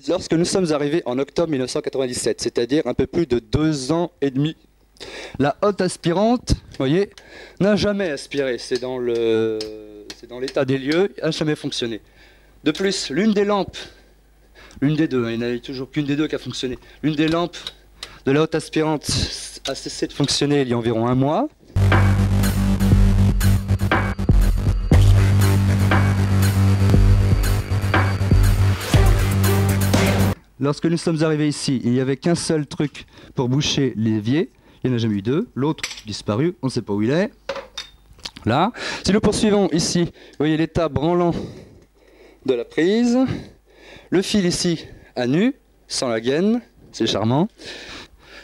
Lorsque nous sommes arrivés en octobre 1997, c'est-à-dire un peu plus de 2 ans et demi, la hotte aspirante, vous voyez, n'a jamais aspiré. C'est dans l'état des lieux, elle n'a jamais fonctionné. De plus, l'une des lampes, l'une des deux, il n'y en a toujours qu'une des deux qui a fonctionné, l'une des lampes de la hotte aspirante a cessé de fonctionner il y a environ 1 mois. Lorsque nous sommes arrivés ici, il n'y avait qu'un seul truc pour boucher l'évier. Il n'y en a jamais eu 2. L'autre disparu, on ne sait pas où il est. Là. Si nous poursuivons ici, vous voyez l'état branlant de la prise. Le fil ici à nu, sans la gaine, c'est charmant.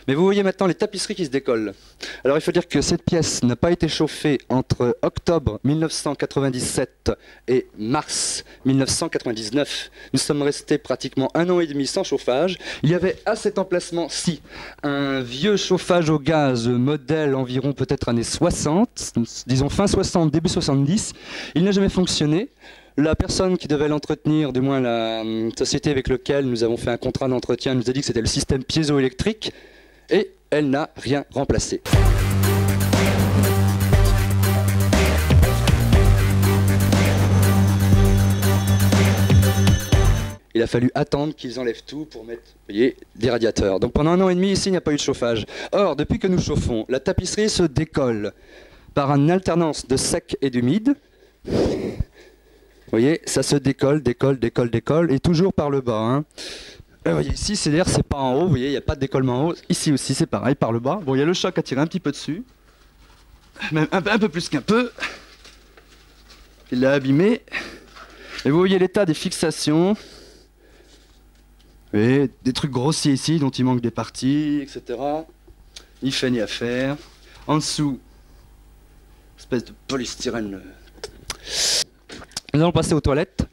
Mais vous voyez maintenant les tapisseries qui se décollent. Alors il faut dire que cette pièce n'a pas été chauffée entre octobre 1997 et mars 1999. Nous sommes restés pratiquement 1 an et demi sans chauffage. Il y avait à cet emplacement-ci un vieux chauffage au gaz modèle environ peut-être années 60, disons fin 60, début 70. Il n'a jamais fonctionné. La personne qui devait l'entretenir, du moins la société avec laquelle nous avons fait un contrat d'entretien, nous a dit que c'était le système piézoélectrique. Et elle n'a rien remplacé. Il a fallu attendre qu'ils enlèvent tout pour mettre, vous voyez, des radiateurs. Donc pendant 1 an et demi, ici, il n'y a pas eu de chauffage. Or, depuis que nous chauffons, la tapisserie se décolle par une alternance de sec et d'humide. Vous voyez, ça se décolle, décolle, décolle, décolle, et toujours par le bas. Hein. Vous voyez, ici, c'est pas en haut, vous voyez, il n'y a pas de décollement en haut. Ici aussi, c'est pareil, par le bas. Bon, il y a le choc à tirer un petit peu dessus. Même un peu plus qu'un peu. Il l'a abîmé. Et vous voyez l'état des fixations. Vous voyez, des trucs grossiers ici, dont il manque des parties, etc. Ni fait ni à faire. En dessous, espèce de polystyrène. Nous allons passer aux toilettes.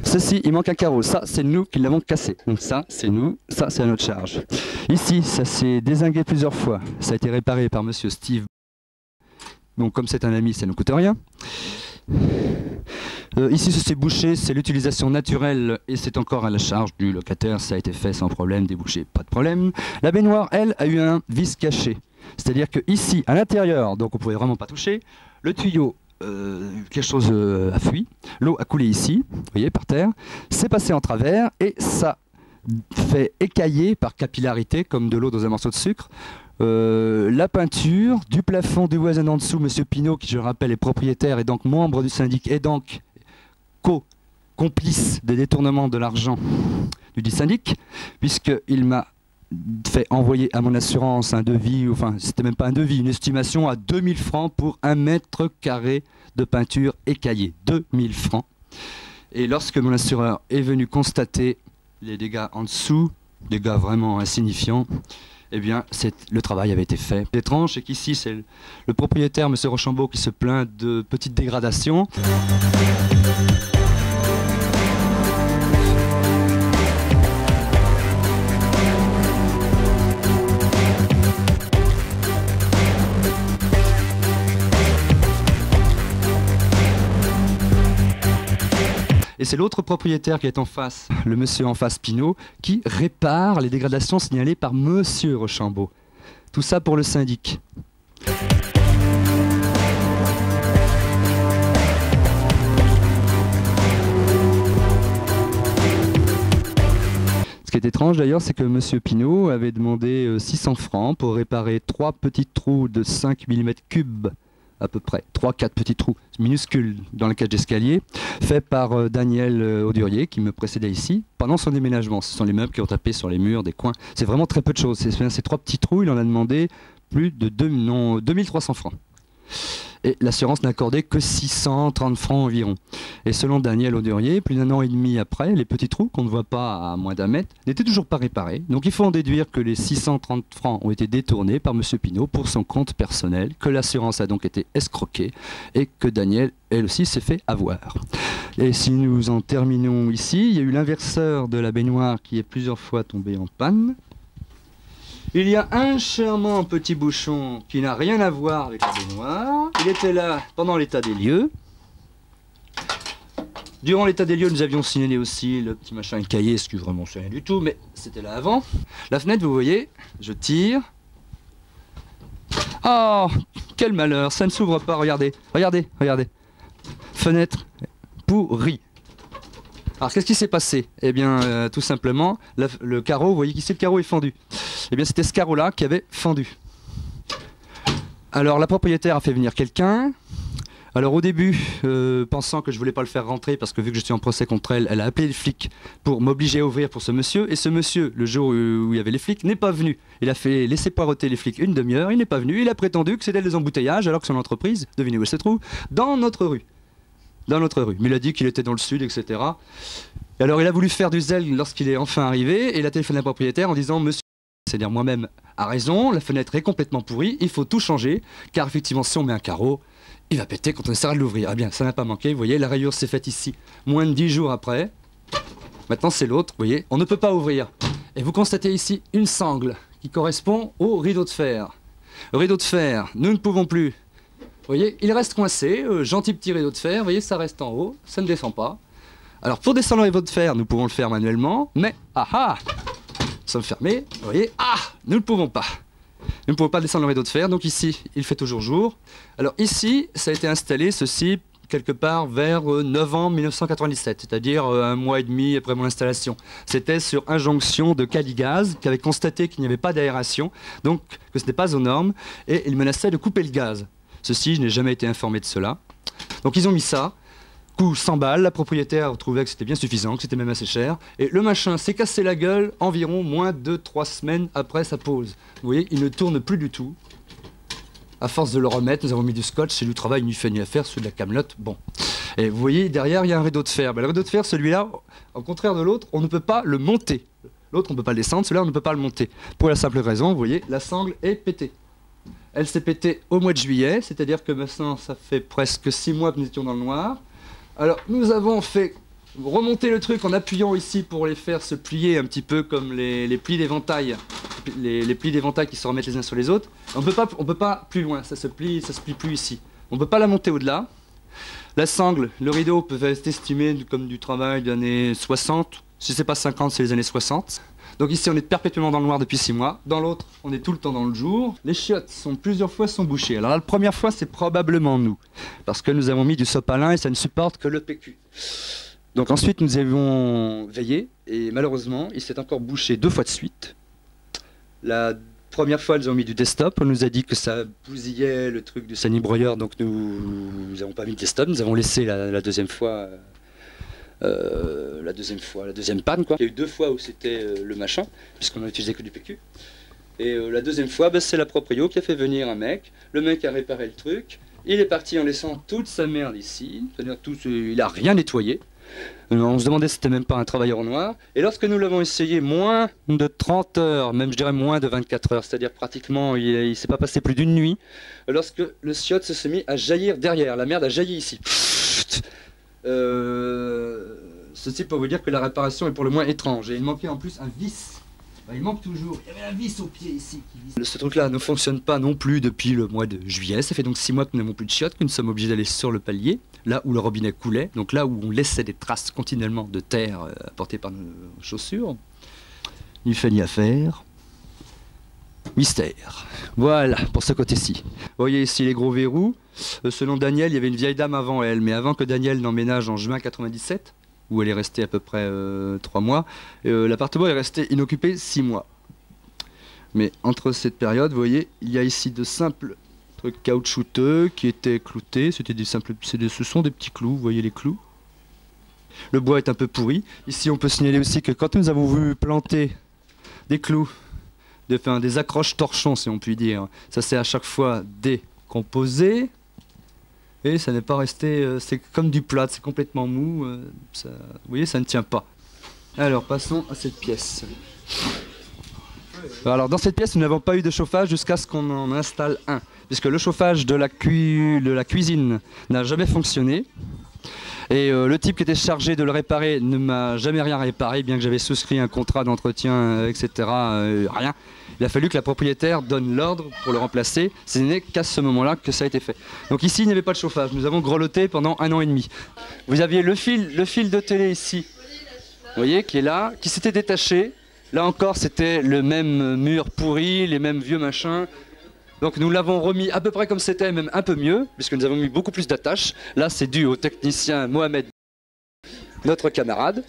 Ceci, il manque un carreau. Ça, c'est nous qui l'avons cassé. Donc ça, c'est nous. Ça, c'est à notre charge. Ici, ça s'est dézingué plusieurs fois. Ça a été réparé par monsieur Steve. Donc comme c'est un ami, ça ne coûte rien. Ici, ce s'est bouché. C'est l'utilisation naturelle et c'est encore à la charge du locataire. Ça a été fait sans problème, débouché, pas de problème. La baignoire, elle, a eu un vis caché. C'est-à-dire que ici, à l'intérieur, donc on ne pouvait vraiment pas toucher, le tuyau, quelque chose a fui, l'eau a coulé ici, vous voyez, par terre, c'est passé en travers et ça fait écailler par capillarité, comme de l'eau dans un morceau de sucre, la peinture du plafond du voisin en dessous, monsieur Pinault, qui je rappelle est propriétaire et donc membre du syndic et donc complice des détournements de l'argent du syndic, puisqu'il m'a fait envoyer à mon assurance un devis, enfin c'était même pas un devis, une estimation à 2000 francs pour 1 mètre carré de peinture écaillée, 2000 francs. Et lorsque mon assureur est venu constater les dégâts en dessous, dégâts vraiment insignifiants, eh bien le travail avait été fait. L'étrange, c'est qu'ici c'est le propriétaire, M. Rochambeau, qui se plaint de petites dégradations. Et c'est l'autre propriétaire qui est en face, le monsieur en face Pinault, qui répare les dégradations signalées par monsieur Rochambeau. Tout ça pour le syndic. Ce qui est étrange d'ailleurs, c'est que monsieur Pinault avait demandé 600 francs pour réparer 3 petits trous de 5 mm3 à peu près, 3-4 petits trous minuscules dans la cage d'escalier, fait par Daniel Audurier, qui me précédait ici, pendant son déménagement. Ce sont les meubles qui ont tapé sur les murs, des coins. C'est vraiment très peu de choses. Ces 3 petits trous, il en a demandé plus de 2300 francs. Et l'assurance n'a accordé que 630 francs environ. Et selon Daniel Audurier, plus d'un an et demi après, les petits trous qu'on ne voit pas à moins d'un mètre n'étaient toujours pas réparés. Donc il faut en déduire que les 630 francs ont été détournés par M. Pinault pour son compte personnel, que l'assurance a donc été escroquée et que Daniel, elle aussi, s'est fait avoir. Et si nous en terminons ici, il y a eu l'inverseur de la baignoire qui est plusieurs fois tombé en panne. Il y a un charmant petit bouchon qui n'a rien à voir avec la baignoire. Il était là pendant l'état des lieux. Durant l'état des lieux, nous avions signalé aussi le petit machin cahier, ce qui vraiment c'est rien du tout, mais c'était là avant. La fenêtre, vous voyez, je tire. Oh, quel malheur, ça ne s'ouvre pas, regardez, regardez, regardez. Fenêtre pourrie. Alors qu'est-ce qui s'est passé? Eh bien tout simplement, le carreau, vous voyez qu'ici le carreau est fendu. Eh bien c'était ce carreau-là qui avait fendu. Alors la propriétaire a fait venir quelqu'un. Alors au début, pensant que je voulais pas le faire rentrer parce que vu que je suis en procès contre elle, elle a appelé les flics pour m'obliger à ouvrir pour ce monsieur. Et ce monsieur, le jour où il y avait les flics, n'est pas venu. Il a fait laisser poireauter les flics une demi-heure, il n'est pas venu. Il a prétendu que c'était des embouteillages alors que son entreprise, devinez où elle se trouve, dans notre rue. Dans notre rue. Mais il a dit qu'il était dans le sud, etc. Et alors il a voulu faire du zèle lorsqu'il est enfin arrivé, et il a téléphoné à la propriétaire en disant « Monsieur, c'est-à-dire moi-même, a raison, la fenêtre est complètement pourrie, il faut tout changer, car effectivement si on met un carreau, il va péter quand on essaiera de l'ouvrir. » Ah bien, ça n'a pas manqué, vous voyez, la rayure s'est faite ici, moins de 10 jours après. Maintenant c'est l'autre, vous voyez, on ne peut pas ouvrir. Et vous constatez ici une sangle qui correspond au rideau de fer. Le rideau de fer, nous ne pouvons plus. Vous voyez, il reste coincé, gentil petit rideau de fer, vous voyez, ça reste en haut, ça ne descend pas. Alors pour descendre le rideau de fer, nous pouvons le faire manuellement, mais nous sommes fermés, vous voyez, nous ne pouvons pas. Nous ne pouvons pas descendre le rideau de fer, donc ici, il fait toujours jour. Alors ici, ça a été installé, ceci, quelque part vers novembre 1997, c'est-à-dire un mois et demi après mon installation. C'était sur injonction de Caligaz, qui avait constaté qu'il n'y avait pas d'aération, donc que ce n'était pas aux normes, et il menaçait de couper le gaz. Ceci, je n'ai jamais été informé de cela. Donc ils ont mis ça, coût 100 balles, la propriétaire trouvait que c'était bien suffisant, que c'était même assez cher, et le machin s'est cassé la gueule environ moins de 3 semaines après sa pause. Vous voyez, il ne tourne plus du tout. À force de le remettre, nous avons mis du scotch, c'est du travail ni fait ni à faire, celui de la camelote, bon. Et vous voyez, derrière, il y a un rideau de fer. Le rideau de fer, celui-là, au contraire de l'autre, on ne peut pas le monter. L'autre, on ne peut pas le descendre, celui-là, on ne peut pas le monter. Pour la simple raison, vous voyez, la sangle est pétée. Elle s'est pétée au mois de juillet, c'est-à-dire que maintenant ça fait presque 6 mois que nous étions dans le noir. Alors nous avons fait remonter le truc en appuyant ici pour les faire se plier un petit peu comme les plis d'éventail, les plis d'éventail qui se remettent les uns sur les autres. On peut pas plus loin, ça se plie plus ici. On ne peut pas la monter au-delà. La sangle, le rideau peut être estimé comme du travail des années 60, si c'est pas 50, c'est les années 60. Donc ici on est perpétuellement dans le noir depuis 6 mois, dans l'autre on est tout le temps dans le jour. Les chiottes plusieurs fois sont bouchées. Alors la première fois c'est probablement nous, parce que nous avons mis du sopalin et ça ne supporte que le PQ. Donc ensuite nous avons veillé et malheureusement il s'est encore bouché 2 fois de suite. La première fois nous avons mis du desktop, on nous a dit que ça bousillait le truc du sanibroyeur, donc nous n'avons pas mis de desktop, nous avons laissé la deuxième fois... la deuxième panne quoi. Il y a eu 2 fois où c'était le machin, puisqu'on n'a utilisé que du PQ. Et la deuxième fois, c'est la proprio qui a fait venir un mec. Le mec a réparé le truc. Il est parti en laissant toute sa merde ici. C'est-à-dire il a rien nettoyé. On se demandait si c'était même pas un travailleur au noir. Et lorsque nous l'avons essayé moins de 30 heures, même je dirais moins de 24 heures, c'est-à-dire pratiquement il ne s'est pas passé plus d'une nuit, lorsque le chiotte se mis à jaillir derrière. La merde a jailli ici. Ceci pour vous dire que la réparation est pour le moins étrange. Et il manquait en plus un vis. Il manque toujours. Il y avait un vis au pied ici. Ce truc-là ne fonctionne pas non plus depuis le mois de juillet. Ça fait donc 6 mois que nous n'avons plus de chiottes, que nous sommes obligés d'aller sur le palier, là où le robinet coulait, donc là où on laissait des traces continuellement de terre apportées par nos chaussures. Ni fait ni à faire. Mystère. Voilà, pour ce côté-ci. Vous voyez ici les gros verrous. Selon Daniel, il y avait une vieille dame avant elle, mais avant que Daniel n'emménage en juin 97, où elle est restée à peu près 3 mois, l'appartement est resté inoccupé 6 mois. Mais entre cette période, vous voyez, il y a ici de simples trucs caoutchouteux qui étaient cloutés. Ce sont des petits clous, vous voyez les clous. Le bois est un peu pourri. Ici, on peut signaler aussi que quand nous avons voulu planter des clous, des accroches torchons, si on peut dire, ça s'est à chaque fois décomposé. Et ça n'est pas resté, c'est comme du plâtre, c'est complètement mou, vous voyez, ça ne tient pas. Alors passons à cette pièce. Alors dans cette pièce, nous n'avons pas eu de chauffage jusqu'à ce qu'on en installe un, puisque le chauffage de la cuisine n'a jamais fonctionné. Et le type qui était chargé de le réparer ne m'a jamais rien réparé, bien que j'avais souscrit un contrat d'entretien, etc. Rien. Il a fallu que la propriétaire donne l'ordre pour le remplacer. Ce n'est qu'à ce moment-là que ça a été fait. Donc ici, il n'y avait pas de chauffage. Nous avons grelotté pendant 1 an et demi. Vous aviez le fil de télé ici, vous voyez, qui est là, qui s'était détaché. Là encore, c'était le même mur pourri, les mêmes vieux machins. Donc nous l'avons remis à peu près comme c'était, même un peu mieux, puisque nous avons mis beaucoup plus d'attaches. Là, c'est dû au technicien Mohamed, notre camarade.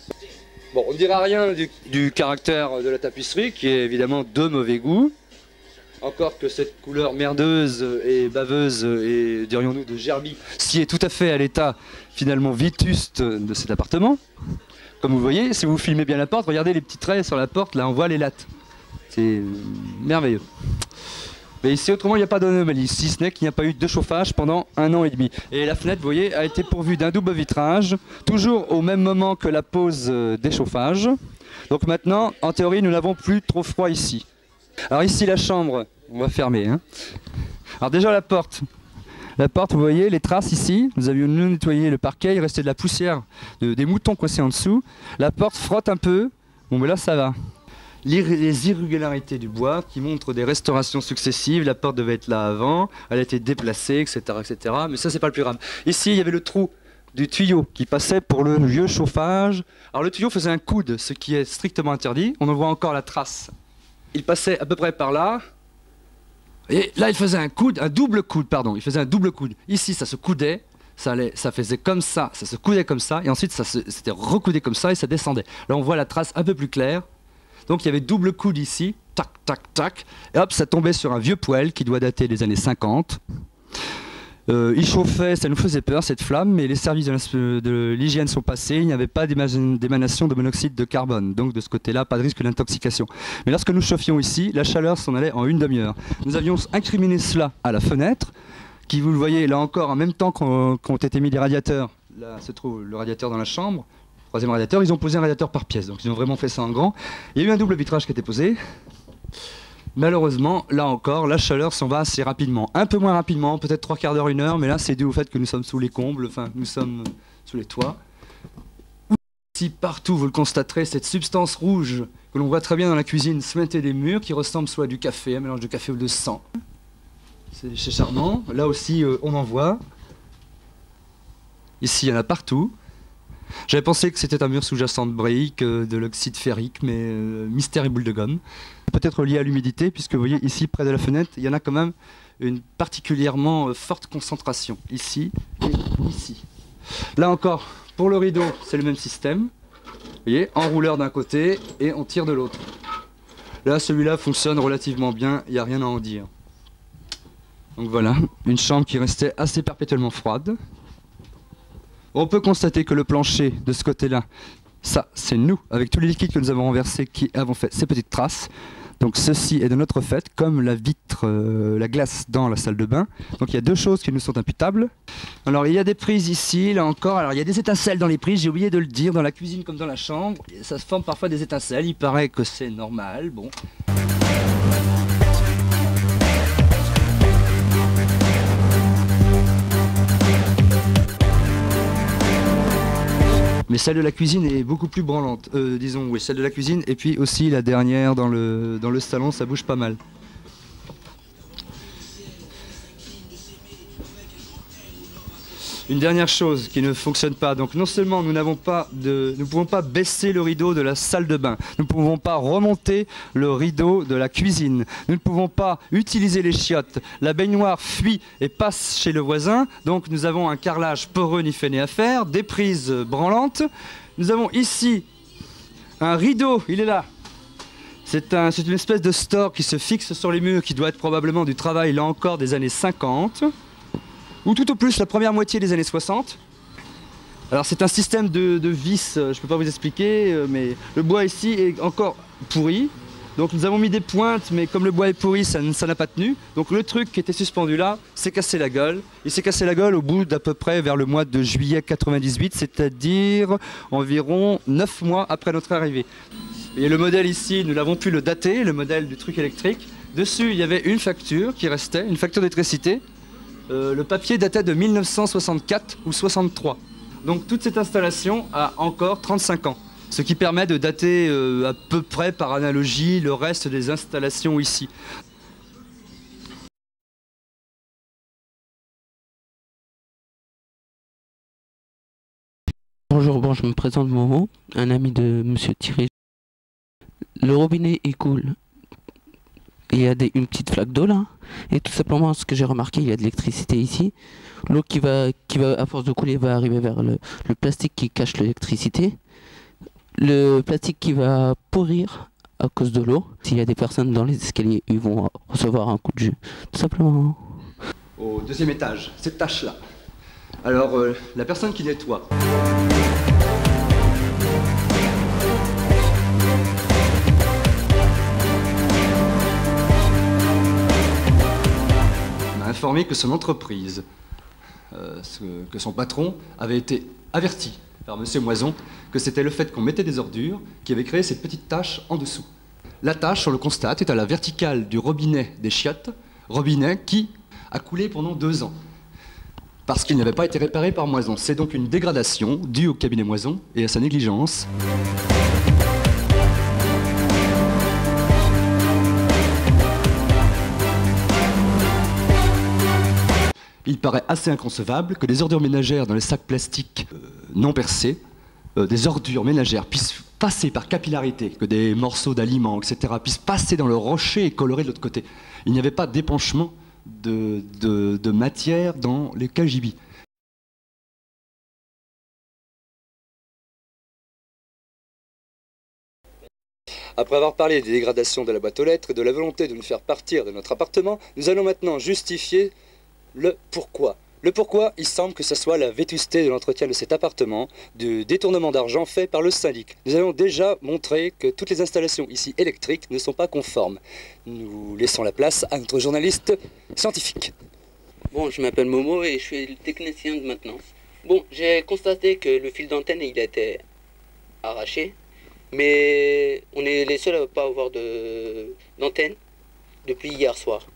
Bon, on ne dira rien du caractère de la tapisserie, qui est évidemment de mauvais goût. Encore que cette couleur merdeuse et baveuse, et dirions-nous de gerbie, s'y est tout à fait à l'état finalement vétuste de cet appartement. Comme vous voyez, si vous filmez bien la porte, regardez les petits traits sur la porte, là on voit les lattes. C'est merveilleux. Mais ici, autrement, il n'y a pas d'anomalie, si ce n'est qu'il n'y a pas eu de chauffage pendant 1 an et demi. Et la fenêtre, vous voyez, a été pourvue d'un double vitrage, toujours au même moment que la pause des chauffages. Donc maintenant, en théorie, nous n'avons plus trop froid ici. Alors ici, la chambre, on va fermer. Hein. Alors déjà, la porte. La porte, vous voyez, les traces ici, nous avions nettoyé le parquet, il restait de la poussière, des moutons coincés en dessous. La porte frotte un peu, bon mais là, ça va. Les irrégularités du bois qui montrent des restaurations successives, la porte devait être là avant, elle a été déplacée, etc. etc. Mais ça, c'est pas le plus grave. Ici, il y avait le trou du tuyau qui passait pour le vieux chauffage. Alors le tuyau faisait un coude, ce qui est strictement interdit. On en voit encore la trace. Il passait à peu près par là. Et là, il faisait un coude, un double coude, pardon. Il faisait un double coude. Ici, ça se coudait. Ça faisait comme ça se coudait comme ça. Et ensuite, ça s'était recoudé comme ça et ça descendait. Là, on voit la trace un peu plus claire. Donc il y avait double coude ici, tac, tac, tac, et hop, ça tombait sur un vieux poêle qui doit dater des années 50. Il chauffait, ça nous faisait peur cette flamme, mais les services de l'hygiène sont passés, il n'y avait pas d'émanation de monoxyde de carbone, donc de ce côté-là, pas de risque d'intoxication. Mais lorsque nous chauffions ici, la chaleur s'en allait en 1 demi-heure. Nous avions incriminé cela à la fenêtre, qui, vous le voyez, là encore, en même temps qu'ont été mis les radiateurs, là se trouve le radiateur dans la chambre, troisième radiateur, ils ont posé un radiateur par pièce, donc ils ont vraiment fait ça en grand. Il y a eu un double vitrage qui a été posé. Malheureusement, là encore, la chaleur s'en va assez rapidement. Un peu moins rapidement, peut-être 3 quarts d'heure, 1 heure, mais là c'est dû au fait que nous sommes sous les combles, enfin nous sommes sous les toits. Ici, partout, vous le constaterez, cette substance rouge que l'on voit très bien dans la cuisine suinter des murs, qui ressemble soit à du café, un mélange de café ou de sang. C'est charmant. Là aussi, on en voit. Ici, il y en a partout. J'avais pensé que c'était un mur sous-jacent de briques, de l'oxyde ferrique, mais mystère et boule de gomme. Peut-être lié à l'humidité, puisque vous voyez ici, près de la fenêtre, il y en a quand même une particulièrement forte concentration, ici et ici. Là encore, pour le rideau, c'est le même système. Vous voyez, enrouleur d'un côté et on tire de l'autre. Là, celui-là fonctionne relativement bien, il n'y a rien à en dire. Donc voilà, une chambre qui restait assez perpétuellement froide. On peut constater que le plancher de ce côté-là, ça c'est nous, avec tous les liquides que nous avons renversés, qui avons fait ces petites traces. Donc ceci est de notre fait, comme la vitre, la glace dans la salle de bain. Donc il y a 2 choses qui nous sont imputables. Alors il y a des prises ici, là encore. Alors il y a des étincelles dans les prises, j'ai oublié de le dire, dans la cuisine comme dans la chambre. Ça se forme parfois des étincelles, il paraît que c'est normal, bon. Mais celle de la cuisine est beaucoup plus branlante, disons, oui, celle de la cuisine, et puis aussi la dernière dans le salon, ça bouge pas mal. Une dernière chose qui ne fonctionne pas, donc non seulement nous ne pouvons pas baisser le rideau de la salle de bain, nous ne pouvons pas remonter le rideau de la cuisine, nous ne pouvons pas utiliser les chiottes, la baignoire fuit et passe chez le voisin, donc nous avons un carrelage poreux ni fait ni à faire, des prises branlantes, nous avons ici un rideau, il est là. C'est une espèce de store qui se fixe sur les murs, qui doit être probablement du travail, là encore, des années 50. Ou tout au plus la première moitié des années 60. Alors c'est un système de vis, je ne peux pas vous expliquer, mais le bois ici est encore pourri. Donc nous avons mis des pointes, mais comme le bois est pourri, ça n'a pas tenu. Donc le truc qui était suspendu là s'est cassé la gueule. Il s'est cassé la gueule au bout d'à peu près vers le mois de juillet 98, c'est-à-dire environ 9 mois après notre arrivée. Et le modèle ici, nous l'avons pu le dater, le modèle du truc électrique. Dessus, il y avait une facture qui restait, une facture d'électricité. Le papier datait de 1964 ou 63. Donc toute cette installation a encore 35 ans. Ce qui permet de dater à peu près par analogie le reste des installations ici. Bonjour, bon, je me présente Momo, un ami de Monsieur Thierry. Le robinet il coule. Il y a une petite flaque d'eau là, et tout simplement ce que j'ai remarqué, il y a de l'électricité ici. L'eau qui va à force de couler va arriver vers le plastique qui cache l'électricité. Le plastique qui va pourrir à cause de l'eau. S'il y a des personnes dans les escaliers, ils vont recevoir un coup de jus, tout simplement. Au deuxième étage, cette tâche-là. Alors, la personne qui nettoie. M'a informé que son entreprise, que son patron avait été averti par M. Moison que c'était le fait qu'on mettait des ordures qui avait créé cette petite tache en dessous. La tache, on le constate, est à la verticale du robinet des chiottes, robinet qui a coulé pendant 2 ans, parce qu'il n'avait pas été réparé par Moison. C'est donc une dégradation due au cabinet Moison et à sa négligence. Il paraît assez inconcevable que des ordures ménagères dans les sacs plastiques non percés, des ordures ménagères puissent passer par capillarité, que des morceaux d'aliments, etc., puissent passer dans le rocher et colorer de l'autre côté. Il n'y avait pas d'épanchement de matière dans les KGB. Après avoir parlé des dégradations de la boîte aux lettres et de la volonté de nous faire partir de notre appartement, nous allons maintenant justifier le pourquoi. Le pourquoi, il semble que ce soit la vétusté de l'entretien de cet appartement, du détournement d'argent fait par le syndic. Nous avons déjà montré que toutes les installations ici électriques ne sont pas conformes. Nous laissons la place à notre journaliste scientifique. Bon, je m'appelle Momo et je suis le technicien de maintenance. Bon, j'ai constaté que le fil d'antenne il a été arraché, mais on est les seuls à ne pas avoir d'antenne depuis hier soir.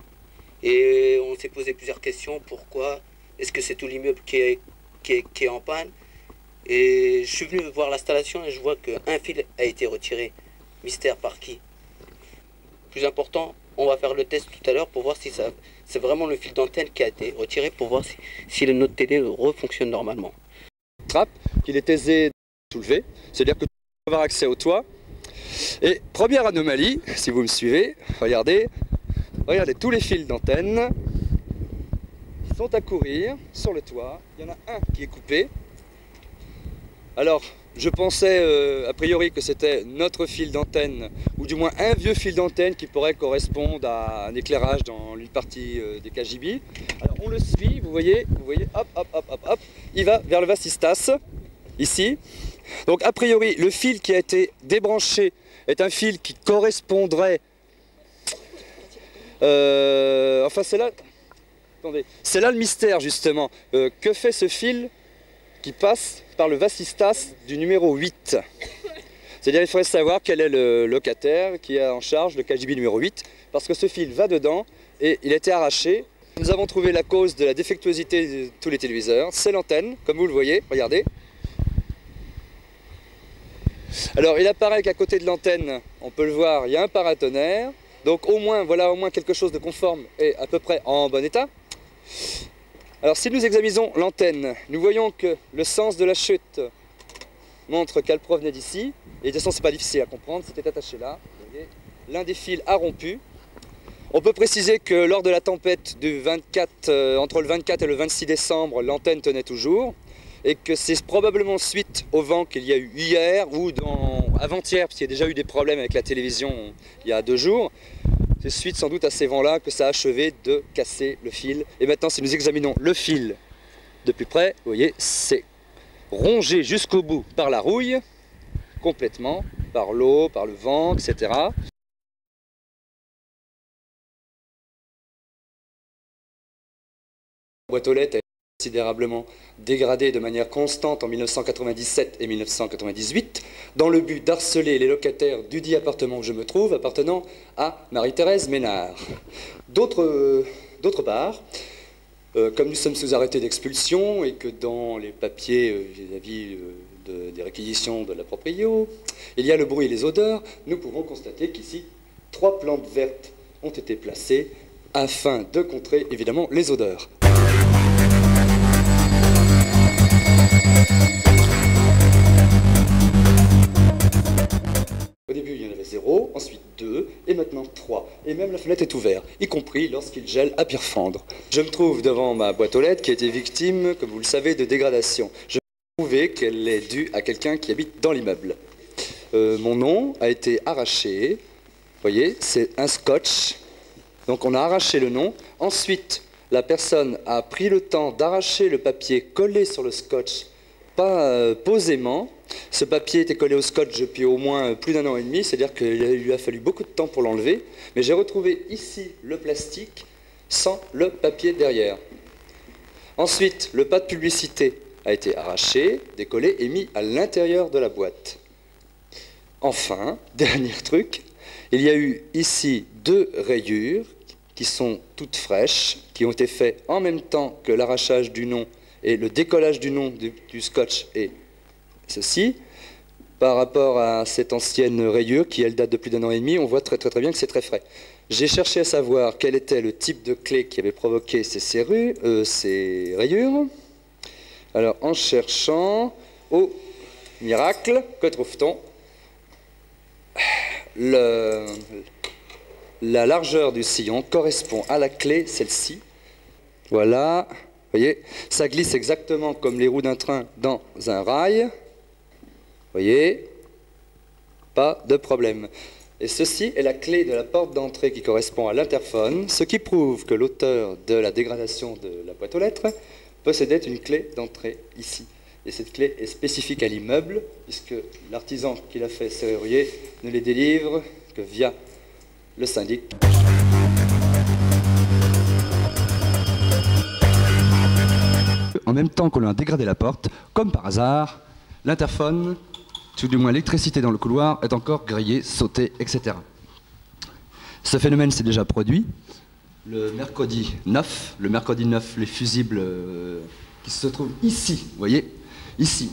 Et on s'est posé plusieurs questions, pourquoi? Est-ce que c'est tout l'immeuble qui est en panne? Et je suis venu voir l'installation et je vois qu'un fil a été retiré. Mystère par qui? Plus important, on va faire le test tout à l'heure pour voir si c'est vraiment le fil d'antenne qui a été retiré, pour voir si notre télé refonctionne normalement. Trappe qu'il est aisé de soulever, c'est-à-dire que tu peux avoir accès au toit. Et première anomalie, si vous me suivez, regardez tous les fils d'antenne sont à courir sur le toit. Il y en a un qui est coupé. Alors, je pensais a priori que c'était notre fil d'antenne, ou du moins un vieux fil d'antenne qui pourrait correspondre à un éclairage dans une partie des KGB. Alors on le suit, vous voyez, hop, hop, hop, hop, hop, il va vers le vasistas, ici. Donc a priori, le fil qui a été débranché est un fil qui correspondrait... enfin c'est là... Attendez, c'est là le mystère justement. Que fait ce fil qui passe par le vasistas du numéro 8? C'est-à-dire il faudrait savoir quel est le locataire qui a en charge le KGB numéro 8, parce que ce fil va dedans et il a été arraché. Nous avons trouvé la cause de la défectuosité de tous les téléviseurs, c'est l'antenne, comme vous le voyez, regardez. Alors il apparaît qu'à côté de l'antenne, on peut le voir, il y a un paratonnerre. Donc au moins, voilà au moins quelque chose de conforme et à peu près en bon état. Alors si nous examinons l'antenne, nous voyons que le sens de la chute montre qu'elle provenait d'ici. Et de toute façon, c'est pas difficile à comprendre, c'était attaché là. L'un des fils a rompu. On peut préciser que lors de la tempête du 24, entre le 24 et le 26 décembre, l'antenne tenait toujours. Et que c'est probablement suite au vent qu'il y a eu hier ou avant-hier, parce qu'il y a déjà eu des problèmes avec la télévision il y a 2 jours. C'est suite sans doute à ces vents-là que ça a achevé de casser le fil. Et maintenant, si nous examinons le fil de plus près, vous voyez, c'est rongé jusqu'au bout par la rouille, complètement, par l'eau, par le vent, etc. La boîte aux lettres a été considérablement dégradée de manière constante en 1997 et 1998 dans le but d'harceler les locataires du dit appartement où je me trouve, appartenant à Marie-Thérèse Ménard. D'autre part, comme nous sommes sous arrêté d'expulsion et que dans les papiers vis-à-vis des réquisitions de la proprio, il y a le bruit et les odeurs, nous pouvons constater qu'ici, 3 plantes vertes ont été placées afin de contrer évidemment les odeurs. Au début, il y en avait 0, ensuite 2, et maintenant 3. Et même la fenêtre est ouverte, y compris lorsqu'il gèle à pire fendre. Je me trouve devant ma boîte aux lettres qui a été victime, comme vous le savez, de dégradation. Je peux prouver qu'elle est due à quelqu'un qui habite dans l'immeuble. Mon nom a été arraché. Vous voyez, c'est un scotch. Donc on a arraché le nom. Ensuite, la personne a pris le temps d'arracher le papier collé sur le scotch, pas posément. Ce papier était collé au scotch depuis au moins plus d'1 an et demi, c'est-à-dire qu'il lui a fallu beaucoup de temps pour l'enlever. Mais j'ai retrouvé ici le plastique sans le papier derrière. Ensuite, le pas de publicité a été arraché, décollé et mis à l'intérieur de la boîte. Enfin, dernier truc, il y a eu ici 2 rayures qui sont toutes fraîches, qui ont été faites en même temps que l'arrachage du nom et le décollage du nom du scotch et ceci. Par rapport à cette ancienne rayure qui, elle, date de plus d'1 an et demi, on voit très bien que c'est très frais. J'ai cherché à savoir quel était le type de clé qui avait provoqué ces rayures. Alors, en cherchant, au miracle, que trouve-t-on? La largeur du sillon correspond à la clé, celle-ci. Voilà, vous voyez, ça glisse exactement comme les roues d'un train dans un rail. Vous voyez, pas de problème. Et ceci est la clé de la porte d'entrée qui correspond à l'interphone, ce qui prouve que l'auteur de la dégradation de la boîte aux lettres possédait une clé d'entrée ici. Et cette clé est spécifique à l'immeuble, puisque l'artisan qui l'a fait serrurier ne les délivre que via le syndic. En même temps qu'on a dégradé la porte, comme par hasard, l'interphone, tout du moins l'électricité dans le couloir, est encore grillée, sautée, etc. Ce phénomène s'est déjà produit le mercredi 9. Le mercredi 9, les fusibles qui se trouvent ici, vous voyez, ici.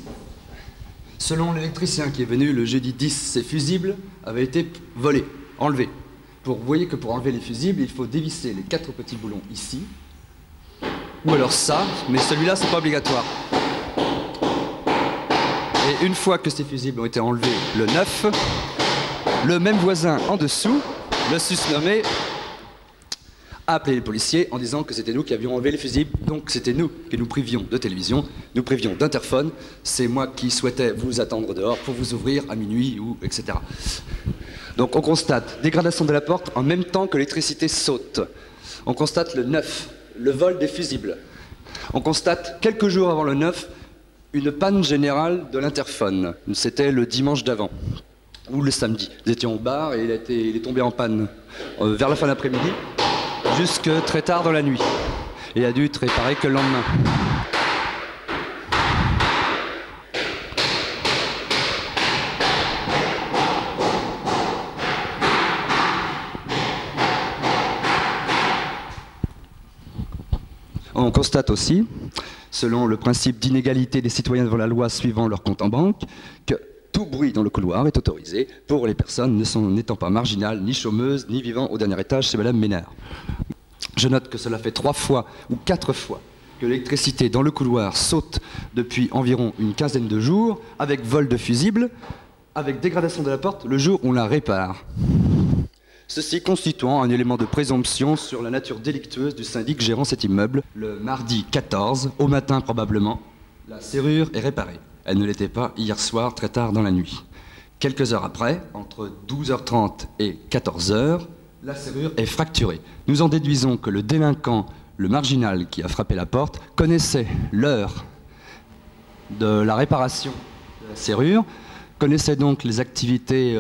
Selon l'électricien qui est venu le jeudi 10, ces fusibles avaient été volés, enlevés. Vous voyez que pour enlever les fusibles, il faut dévisser les 4 petits boulons ici, ou alors ça, mais celui-là, c'est pas obligatoire. Et une fois que ces fusibles ont été enlevés le 9, le même voisin en dessous, le susnommé, a appelé les policiers en disant que c'était nous qui avions enlevé les fusibles, donc c'était nous que nous privions de télévision, nous privions d'interphone, c'est moi qui souhaitais vous attendre dehors pour vous ouvrir à minuit, ou etc. Donc on constate dégradation de la porte en même temps que l'électricité saute. On constate le 9, le vol des fusibles. On constate quelques jours avant le 9, une panne générale de l'interphone. C'était le dimanche d'avant, ou le samedi. Nous étions au bar et il est tombé en panne vers la fin de l'après-midi, jusque très tard dans la nuit. Et a dû être réparé que le lendemain. On constate aussi, selon le principe d'inégalité des citoyens devant la loi suivant leur compte en banque, que tout bruit dans le couloir est autorisé pour les personnes n'étant pas marginales, ni chômeuses, ni vivant au dernier étage chez Madame Ménard. Je note que cela fait 3 fois ou 4 fois que l'électricité dans le couloir saute depuis environ une quinzaine de jours, avec vol de fusibles, avec dégradation de la porte le jour où on la répare. Ceci constituant un élément de présomption sur la nature délictueuse du syndic gérant cet immeuble. Le mardi 14, au matin probablement, la serrure est réparée. Elle ne l'était pas hier soir, très tard dans la nuit. Quelques heures après, entre 12h30 et 14h, la serrure est fracturée. Nous en déduisons que le délinquant, le marginal qui a frappé la porte, connaissait l'heure de la réparation de la serrure, connaissait donc les activités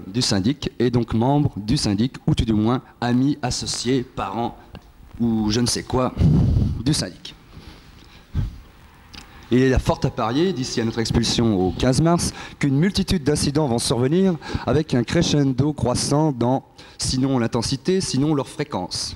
du syndic, et donc membre du syndic, ou tout du moins amis, associés, parents, ou je ne sais quoi du syndic. Il est fort à parier, d'ici à notre expulsion au 15 mars, qu'une multitude d'incidents vont survenir avec un crescendo croissant dans, sinon l'intensité, sinon leur fréquence.